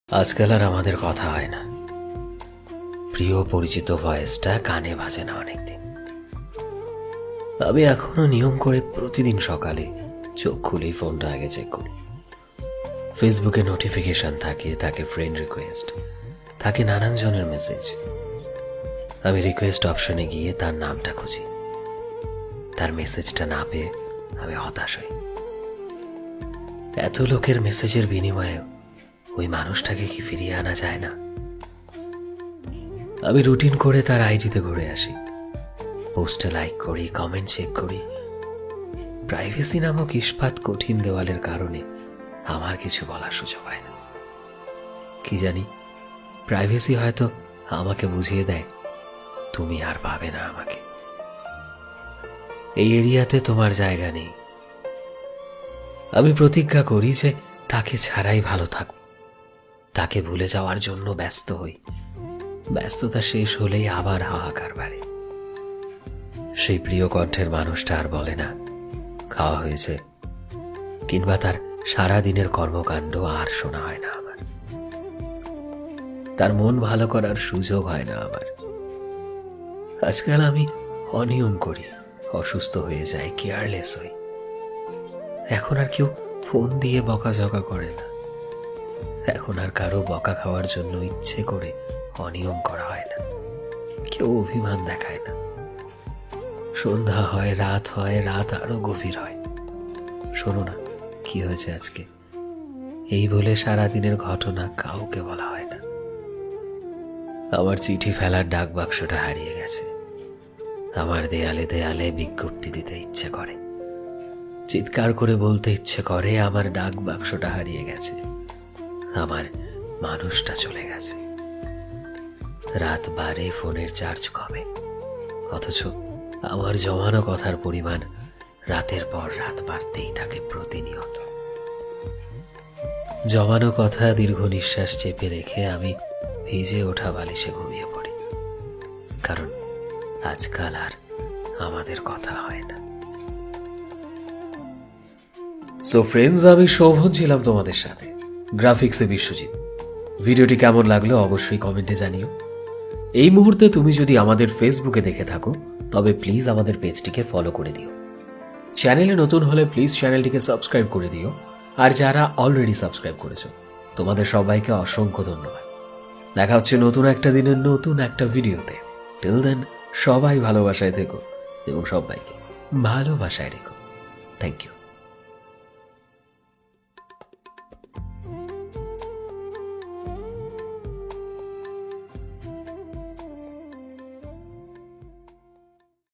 আজকাল আর আমাদের কথা হয় না। প্রিয় পরিচিত ভয়েসটা কানে বাজে না অনেকদিন। আমি এখনো নিয়ম করে প্রতিদিন সকালে চোখ খুলেই ফোনটা আগে চেক করি। ফেসবুকে নোটিফিকেশন থাকে, তাকে ফ্রেন্ড রিকোয়েস্ট, থাকে নানান জনের মেসেজ। আমি রিকোয়েস্ট অপশনে গিয়ে তার নামটা খুঁজি। তার মেসেজটা না পেয়ে আমি হতাশ হই। এত লোকের মেসেজের বিনিময়ে ওই মানুষটাকে কি ফিরিয়ে আনা যায় না? আমি রুটিন করে তার আইডিতে ঘুরে আসি, পোস্টে লাইক করি, কমেন্ট চেক করি। প্রাইভেসি নামক ইস্পাত কঠিন দেওয়ালের কারণে আমার কিছু বলার সুযোগ হয় না। কি জানি, প্রাইভেসি হয়তো আমাকে বুঝিয়ে দেয় তুমি আর পাবে না আমাকে। এই এরিয়াতে তোমার জায়গা নেই। আমি প্রতিজ্ঞা করি যে তাকে ছাড়াই ভালো থাকব, তাকে ভুলে যাওয়ার জন্য ব্যস্ত হই। ব্যস্ততা শেষ হলেই আবার হাহাকার বাড়ে। সেই প্রিয় কণ্ঠের মানুষটা আর বলে না খাওয়া হয়েছে, কিংবা তার সারাদিনের কর্মকাণ্ড আর শোনা হয় না আমার। তার মন ভালো করার সুযোগ হয় না আমার। আজকাল আমি অনিয়ম করি, অসুস্থ হয়ে যাই, কেয়ারলেস হই। এখন আর কেউ ফোন দিয়ে বকাঝকা করে না। এখন আর কারো বকা খাওয়ার জন্য ইচ্ছে করে অনিয়ম করা হয় না। কেউ অভিমান দেখায় না। সন্ধ্যা হয়, রাত হয়, রাত আরো গভীর হয়। শোনো না, কি হয়েছে আজকে, এই বলে সারাদিনের ঘটনা কাউকে বলা হয় না। আমার চিঠি ফেলার ডাক বাক্সটা হারিয়ে গেছে। আমার দেয়ালে দেয়ালে বিজ্ঞপ্তি দিতে ইচ্ছে করে, চিৎকার করে বলতে ইচ্ছে করে আমার ডাক বাক্সটা হারিয়ে গেছে, আমার মানুষটা চলে গেছে। রাত বাড়ে, ফোনের চার্জ কমে, অথচ আমার জমানো কথার পরিমাণ রাতের পর রাত বাড়তেই থাকে প্রতিনিয়ত। জমানো কথা দীর্ঘ নিঃশ্বাস চেপে রেখে আমি ভিজে ওঠা বালিশে ঘুমিয়ে পড়ি, কারণ আজকাল আর আমাদের কথা হয় না। সো ফ্রেন্ডস, আমি শোভন ছিলাম তোমাদের সাথে, গ্রাফিক্সে বিশ্বজিৎ। ভিডিওটি কেমন লাগলো অবশ্যই কমেন্টে জানিও। এই মুহূর্তে তুমি যদি আমাদের ফেসবুকে দেখে থাকো তবে প্লিজ আমাদের পেজটিকে ফলো করে দিও। চ্যানেলে নতুন হলে প্লিজ চ্যানেলটিকে সাবস্ক্রাইব করে দিও। আর যারা অলরেডি সাবস্ক্রাইব করেছো তোমাদের সবাইকে অসংখ্য ধন্যবাদ। দেখা হচ্ছে নতুন একটা দিনের নতুন একটা ভিডিওতে। টিল দেন সবাই ভালোবাসায় থেকো এবং সবাইকে ভালোবাসায় রেখো। Thank you.